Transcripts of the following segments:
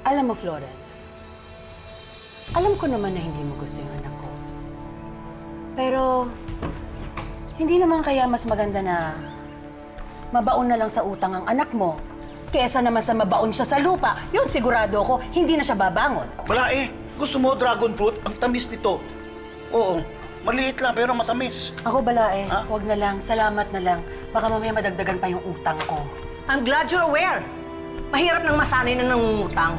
Alam mo, Florence, alam ko naman na hindi mo gusto yung anak ko. Pero, hindi naman kaya mas maganda na mabaon na lang sa utang ang anak mo kesa naman sa mabaon siya sa lupa. Yun, sigurado ako, hindi na siya babangon. Wala eh. Gusto mo dragon fruit? Ang tamis nito. Oo, maliit lang pero matamis. Ako balae, huwag na lang, salamat na lang. Baka mamaya madagdagan pa yung utang ko. I'm glad you're aware. Mahirap nang masanay na nangungutang.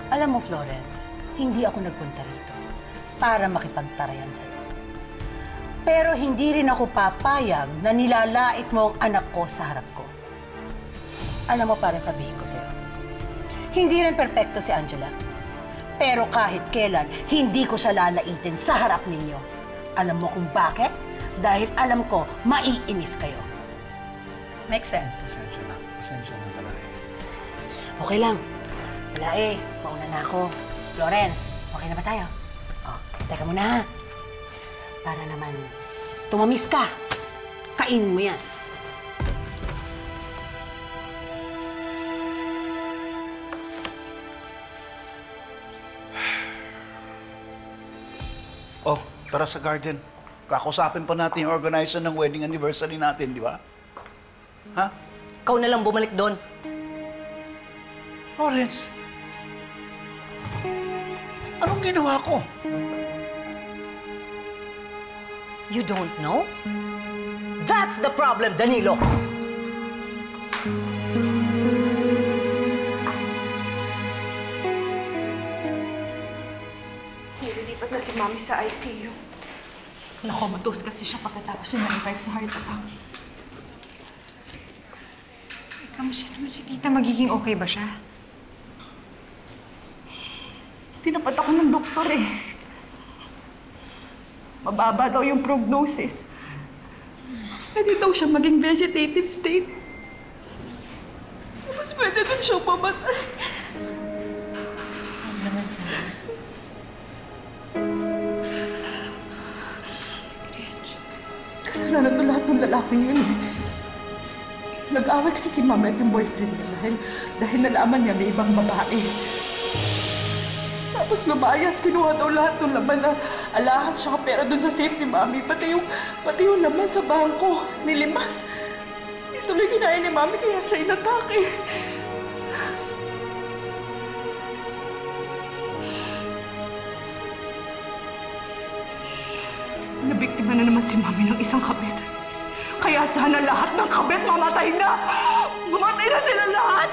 Alam mo, Florence, hindi ako nagpunta rito para makipagtarayan sa'yo. Pero hindi rin ako papayag na nilalait mo ang anak ko sa harap ko. Alam mo, para sabihin ko sa'yo, hindi rin perpekto si Angela. Pero kahit kailan, hindi ko siya lalaitin sa harap ninyo. Alam mo kung bakit? Dahil alam ko, maiinis kayo. Makes sense. Pasensya na, Balae. Okay lang. Balae, mauna na ako. Florence, okay na ba tayo? Oh, teka muna ha. Para naman tumamis ka. Kainin mo yan. Oh, tara sa garden. Kakusapin pa natin yung organizer ng wedding anniversary natin, di ba? Ha? Ikaw na lang bumalik doon. Lawrence, anong ginawa ko? You don't know? That's the problem, Danilo. Nililipat na si Mami sa ICU. Nakomatos kasi siya pagkatapos niya na-revive sa heart attack. Kamusta naman si Tita? Magiging okay ba siya? Tinapat ako ng doktor eh. Mababa daw yung prognosis. Pwede daw siya maging vegetative state. Mas pwede din siya pamatay. Ano naman sana? Kasalanan ko lahat ng lalaking yun eh. Nag-away kasi si Mama at yung boyfriend niya dahil nalaman niya may ibang babae. Tapos lumayas, kinuha daw lahat ng laman na alahas siya pera dun sa safe ni Mami. Pati yung laman sa bangko, nilimas. Hindi tuloy kinain ni Mami kaya siya inatake. Nabiktima na naman si Mami ng isang kabit. Kaya sana lahat ng kabit mamatay na! Mamatay na sila lahat!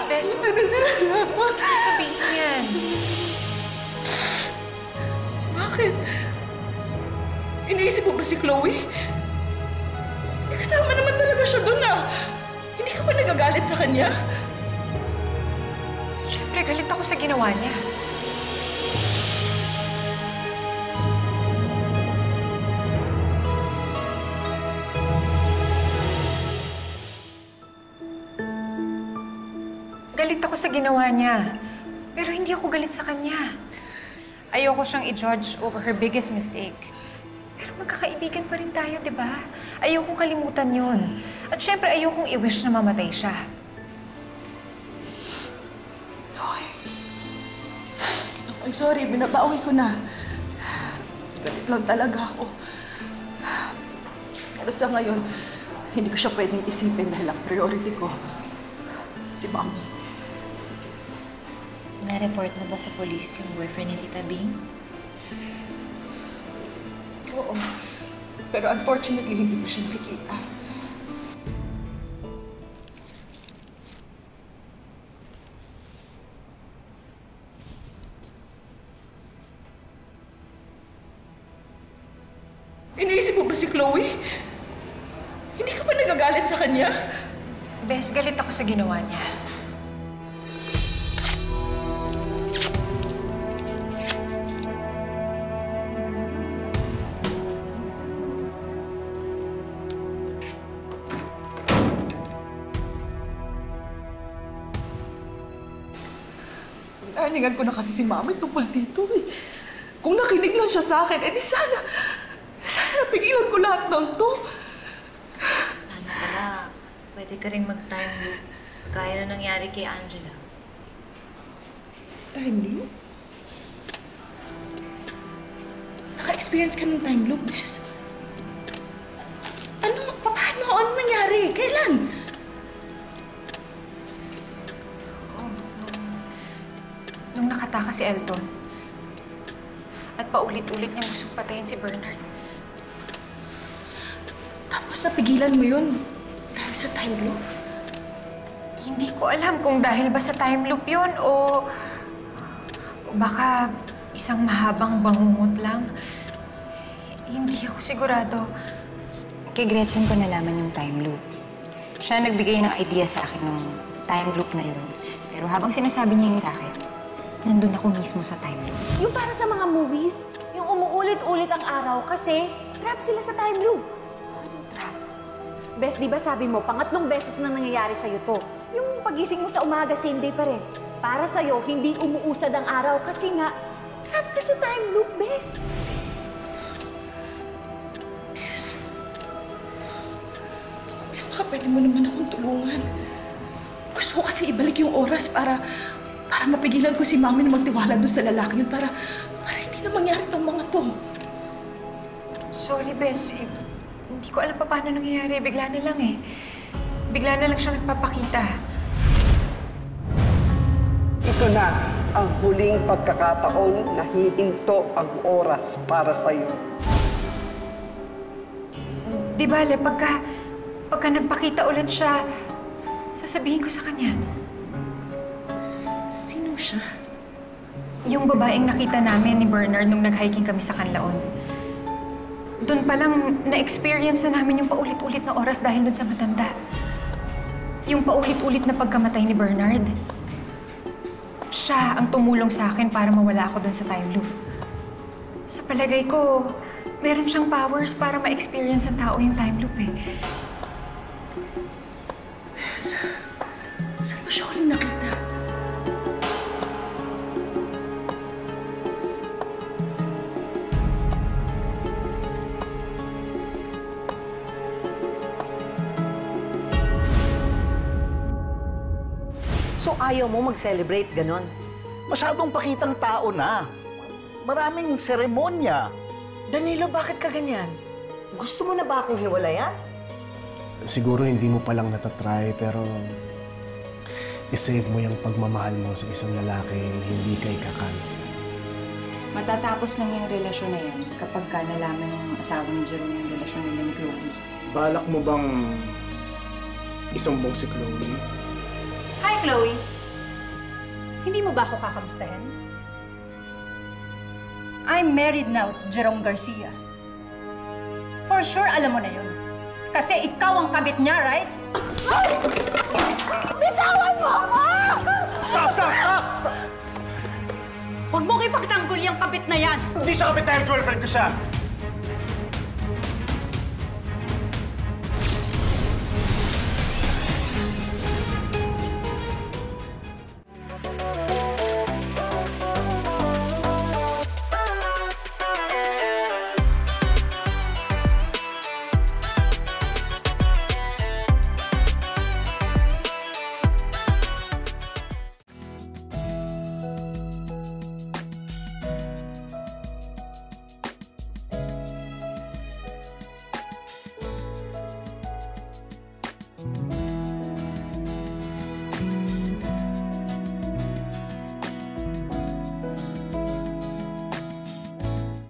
Bes, huwag ka sabihin yan. Bakit? Iniisip mo ba si Chloe? Kasama naman talaga siya doon ah! Hindi ka ba nagagalit sa kanya? Siyempre, galit ako sa ginawa niya. Galit ako sa ginawa niya. Pero hindi ako galit sa kanya. Ayoko siyang i-judge over her biggest mistake. Pero magkakaibigan pa rin tayo, di ba? Ayokong kalimutan yun. At syempre, ayokong i-wish na mamatay siya. Okay, sorry. Binabawi ko na. Galit lang talaga ako. Pero sa ngayon, hindi ko siya pwedeng isipin dahil ang priority ko si Mami. Na-report na ba sa police yung boyfriend ni Tita Bing? Oo. Pero unfortunately, hindi ko siya nakikita. Iniisip mo ba si Chloe? Hindi ka ba nagagalit sa kanya? Bes, galit ako sa ginawa niya. Naningan ko na kasi si Mami tungkol dito eh. Kung nakinig lang siya sa akin, edi sana pigilan ko lahat ng to. Ano pala, pwede pwede ka rin mag-time loop. Kaya na nangyari kay Angela. Time loop? Naka-experience ka ng time loop, Bes? Paano? Ano nangyari? Kailan? Nung nakataka si Elton. At paulit-ulit niyang gustong patayin si Bernard. Tapos napigilan mo yun dahil sa time loop? Hindi ko alam kung dahil ba sa time loop yun o baka isang mahabang bangungot lang. Hindi ako sigurado. Kay Gretchen ko nalaman yung time loop. Siya nagbigay ng idea sa akin ng time loop na yun. Pero habang sinasabi niya yun sa akin, nandun ako mismo sa time loop. Yung para sa mga movies, yung umuulit-ulit ang araw kasi trap sila sa time loop. Trap. Bes, di ba sabi mo, pangatlong beses na nangyayari sa'yo to. Yung pagising mo sa umaga, same day pa rin. Para sa'yo, hindi umuusad ang araw kasi nga, trap ka sa time loop, Bes. Bes, baka pwede mo naman akong tulungan. Gusto ko kasi ibalik yung oras para mapigilan ko si Mami na magtiwala doon sa lalaki yun para hindi na mangyari tong mga to. Sorry, Bes. Hindi ko alam pa paano nangyayari. Bigla na lang eh. Bigla na lang siya nagpapakita. Ito na ang huling pagkakataon na hihinto ang oras para sa'yo. Di bale, pagka nagpakita ulit siya, sasabihin ko sa kanya. Sino siya? Yung babaeng nakita namin ni Bernard nung nag-hiking kami sa Canlaon. Doon pa lang na-experience na namin yung paulit-ulit na oras dahil doon sa matanda. Yung paulit-ulit na pagkamatay ni Bernard. Siya ang tumulong sa akin para mawala ako doon sa time loop. Sa palagay ko, meron siyang powers para ma-experience ang tao yung time loop eh. Saan mo siya ulit nakita? So ayaw mo mag-celebrate, ganon? Masyadong pakitang tao na. Maraming seremonya. Danilo, bakit ka ganyan? Gusto mo na ba akong hiwalayan? Siguro hindi mo palang natatry, pero isave mo yung pagmamahal mo sa isang lalaking hindi kay kakansa. Matatapos lang yung relasyon na yan kapag ka nalaman ng asawa ni Jerome yung relasyon nila ni Chloe. Balak mo bang isumbong si Chloe? Hi, Chloe. Hindi mo ba ako kakamustahin? I'm married now to Jerome Garcia. For sure, alam mo na yun. Kasi ikaw ang kabit niya, right? Bitawan mo ako! Stop! Huwag mong ipagtanggol yung kabit na yan! Hindi siya kapit dahil girlfriend ko siya!